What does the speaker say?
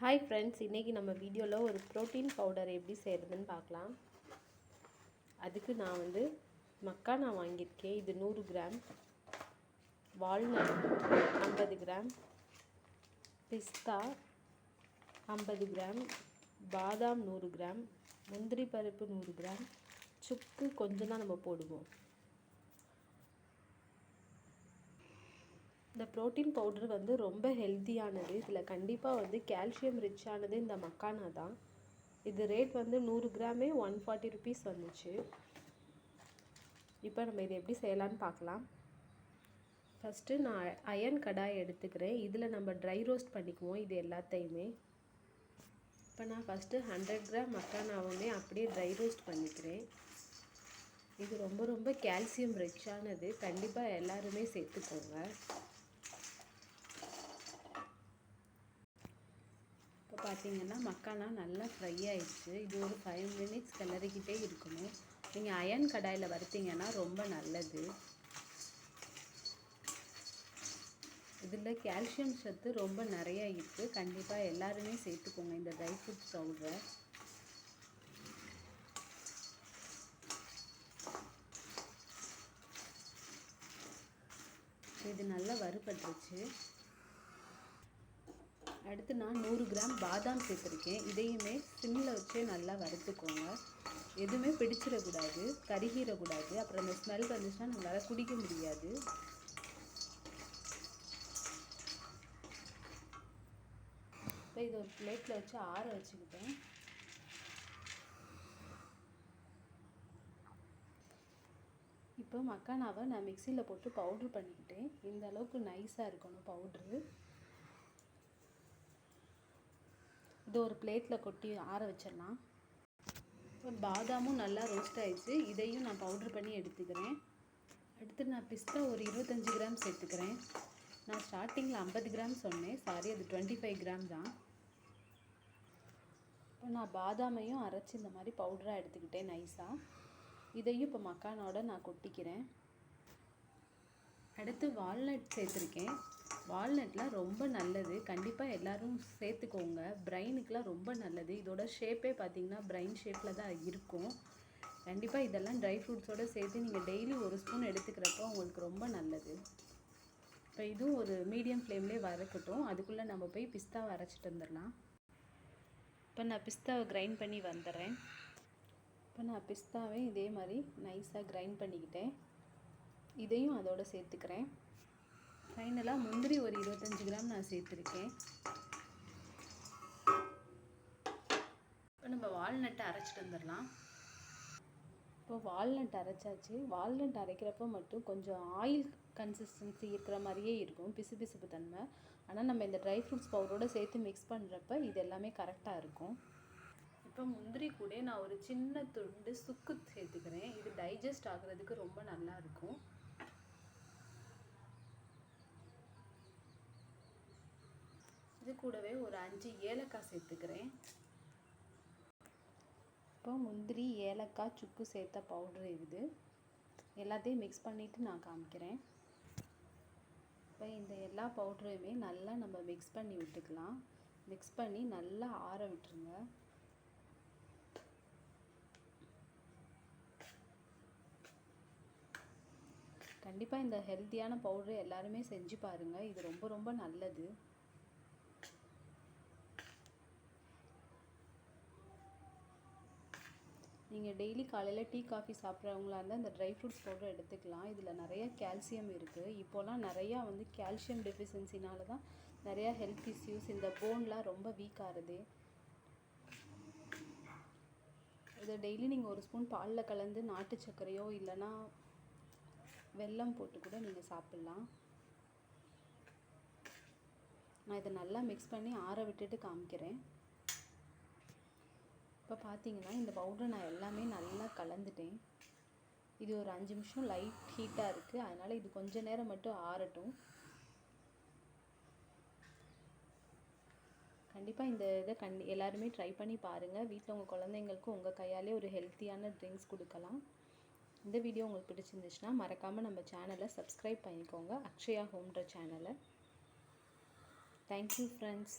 Hi friends, இன்றைக்கி நம்ம வீடியோவில் ஒரு ப்ரோட்டீன் பவுடர் எப்படி செய்கிறதுன்னு பார்க்கலாம். அதுக்கு நான் மக்கானா வாங்கியிருக்கேன். இது 100 கிராம், வால்நட் 50 கிராம், பிஸ்தா 50 கிராம், பாதாம் 100 கிராம், முந்திரி பருப்பு 100 கிராம், சுக்கு கொஞ்சம் தான் நம்ம போடுவோம். இந்த ப்ரோட்டீன் பவுடர் ரொம்ப ஹெல்த்தியானது. இதில் கண்டிப்பாக கால்சியம் ரிச்சானது இந்த மக்கானா தான். இது ரேட் 100 கிராமே 140 ருபீஸ் வந்துச்சு. இப்போ நம்ம இதை எப்படி செய்யலான்னு பார்க்கலாம். ஃபஸ்ட்டு நான் அயன் கடாய் எடுத்துக்கிறேன். இதில் நம்ம ட்ரை ரோஸ்ட் பண்ணிக்குவோம் இது எல்லாத்தையுமே. இப்போ நான் ஃபஸ்ட்டு 100 கிராம் மக்கானாவுமே அப்படியே ட்ரை ரோஸ்ட் பண்ணிக்கிறேன். இது ரொம்ப கால்சியம் ரிச்சானது. கண்டிப்பாக எல்லாருமே சேர்த்துக்கோங்க. இப்போ பார்த்தீங்கன்னா மக்கானா நல்லா ஃப்ரை ஆயிடுச்சு. இது ஒரு 5 மினிட்ஸ் கிளறிக்கிட்டே இருக்கணும். நீங்கள் அயன் கடாயில் வறுத்தீங்கன்னா ரொம்ப நல்லது. இதில் கால்சியம் சத்து ரொம்ப நிறையா இருக்குது. கண்டிப்பாக எல்லாருமே சேர்த்துக்கோங்க இந்த ட்ரை ஃப்ரூட்ஸ் பவுடரை. இது நல்லா வறுபட்டுருச்சு. அடுத்து நான் 100 கிராம் பாதாம் சேர்த்துருக்கேன். இதையுமே சிம்மில் வச்சே நல்லா வறுத்துக்கோங்க. எதுவுமே பிடிச்சிடக்கூடாது, கருகிடக்கூடாது. அப்புறம் அந்த ஸ்மெல் வந்துச்சுன்னா நம்மளால் குடிக்க முடியாது. இப்போ இது ஒரு பிளேட்டில் வச்சு ஆற வச்சுக்கிட்டேன். இப்போ மக்கானாவை நான் மிக்சியில் போட்டு பவுட்ரு பண்ணிக்கிட்டேன். இந்த அளவுக்கு நைஸாக இருக்கணும் பவுட்ரு. இது ஒரு பிளேட்டில் கொட்டி ஆற வச்சிடலாம். இப்போ பாதாமும் நல்லா ரோஸ்ட் ஆகிடுச்சு. இதையும் நான் பவுட்ரு பண்ணி எடுத்துக்கிறேன். அடுத்து நான் பிஸ்தா ஒரு 25 கிராம் சேர்த்துக்கிறேன். நான் ஸ்டார்டிங்கில் 50 கிராம் சொன்னேன், சாரி, அது 25 கிராம் தான். இப்போ நான் பாதாமையும் அரைச்சி இந்த மாதிரி பவுடராக எடுத்துக்கிட்டேன் நைஸாக. இதையும் இப்போ மக்கானோட நான் கொட்டிக்கிறேன். அடுத்து வால்நட் சேர்த்துருக்கேன். வால்நட்லாம் ரொம்ப நல்லது. கண்டிப்பாக எல்லோரும் சேர்த்துக்கோங்க. பிரெயினுக்கெலாம் ரொம்ப நல்லது. இதோட ஷேப்பே பார்த்திங்கன்னா பிரெயின் ஷேப்பில் தான் இருக்கும். கண்டிப்பாக இதெல்லாம் ட்ரை ஃப்ரூட்ஸோடு சேர்த்து நீங்கள் டெய்லி ஒரு ஸ்பூன் எடுத்துக்கிறப்போ உங்களுக்கு ரொம்ப நல்லது. இப்போ இதுவும் ஒரு மீடியம் ஃப்ளேம்லேயே வறுக்கட்டும். அதுக்குள்ளே நம்ம போய் பிஸ்தாவை அரைச்சிட்டு வந்துடலாம். இப்போ நான் பிஸ்தாவை கிரைண்ட் பண்ணி வந்துடுறேன். இப்போ நான் பிஸ்தாவே இதே மாதிரி நைஸாக கிரைண்ட் பண்ணிக்கிட்டேன். இதையும் அதோடு சேர்த்துக்கிறேன். ஃபைனலாக முந்திரி ஒரு 25 கிராம் நான் சேர்த்துருக்கேன். இப்போ நம்ம வால்நட்டை அரைச்சிட்டு வந்துடலாம். இப்போ வால்நட் அரைச்சாச்சு. வால்நட் அரைக்கிறப்போ மட்டும் கொஞ்சம் ஆயில் கன்சிஸ்டன்சி இருக்கிற மாதிரியே இருக்கும், பிசுபிசுப்பு தன்மை. ஆனால் நம்ம இந்த ட்ரை ஃப்ரூட்ஸ் பவுடரோடு சேர்த்து மிக்ஸ் பண்ணுறப்ப இது எல்லாமே கரெக்டாக இருக்கும். இப்போ முந்திரி கூட நான் ஒரு சின்ன துண்டு சுக்கு சேர்த்துக்கிறேன். இது டைஜஸ்ட் ஆகுறதுக்கு ரொம்ப நல்லாயிருக்கும். இது கூடவே ஒரு 5 ஏலக்காய் சேர்த்துக்கிறேன். இப்போ முந்திரி, ஏலக்காய், சுக்கு சேர்த்த பவுட்ரு இது. எல்லாத்தையும் மிக்ஸ் பண்ணிவிட்டு நான் காமிக்கிறேன். இப்போ இந்த எல்லா பவுடரையுமே நல்லா நம்ம மிக்ஸ் பண்ணி விட்டுக்கலாம். மிக்ஸ் பண்ணி நல்லா ஆற விட்டுருங்க. கண்டிப்பாக இந்த ஹெல்த்தியான பவுட்ரு எல்லாருமே செஞ்சு பாருங்கள். இது ரொம்ப நல்லது. நீங்கள் டெய்லி காலையில் டீ காஃபி சாப்பிட்றவங்களா இருந்தால் இந்த ட்ரை ஃப்ரூட்ஸ் பவுடர் எடுத்துக்கலாம். இதில் நிறைய கால்சியம் இருக்குது. இப்போலாம் நிறையா கால்சியம் டெஃபிஷியன்சினால தான் நிறையா ஹெல்த் இஷ்யூஸ், இந்த போன்லாம் ரொம்ப வீக் ஆகுது. இதை டெய்லி நீங்கள் ஒரு ஸ்பூன் பாலில் கலந்து நாட்டு சர்க்கரையோ இல்லைன்னா வெல்லம் போட்டு கூட நீங்கள் சாப்பிட்லாம். நான் இதை நல்லா மிக்ஸ் பண்ணி ஆற விட்டுட்டு காமிக்கிறேன். இப்போ பார்த்தீங்கன்னா இந்த பவுடரை நான் எல்லாமே நல்லா கலந்துட்டேன். இது ஒரு 5 நிமிஷம் லைட் ஹீட்டாக இருக்குது. அதனால் இது கொஞ்சம் நேரம் மட்டும் ஆறட்டும். கண்டிப்பாக இந்த இதை எல்லாருமே ட்ரை பண்ணி பாருங்கள். வீட்டில் உங்கள் குழந்தைங்களுக்கும் உங்கள் கையாலே ஒரு ஹெல்த்தியான ட்ரிங்க்ஸ் கொடுக்கலாம். இந்த வீடியோ உங்களுக்கு பிடிச்சிருந்துச்சுன்னா மறக்காமல் நம்ம சேனலை சப்ஸ்கிரைப் பண்ணிக்கோங்க, அக்ஷயா ஹோம்ன்ற சேனலை. Thank you friends.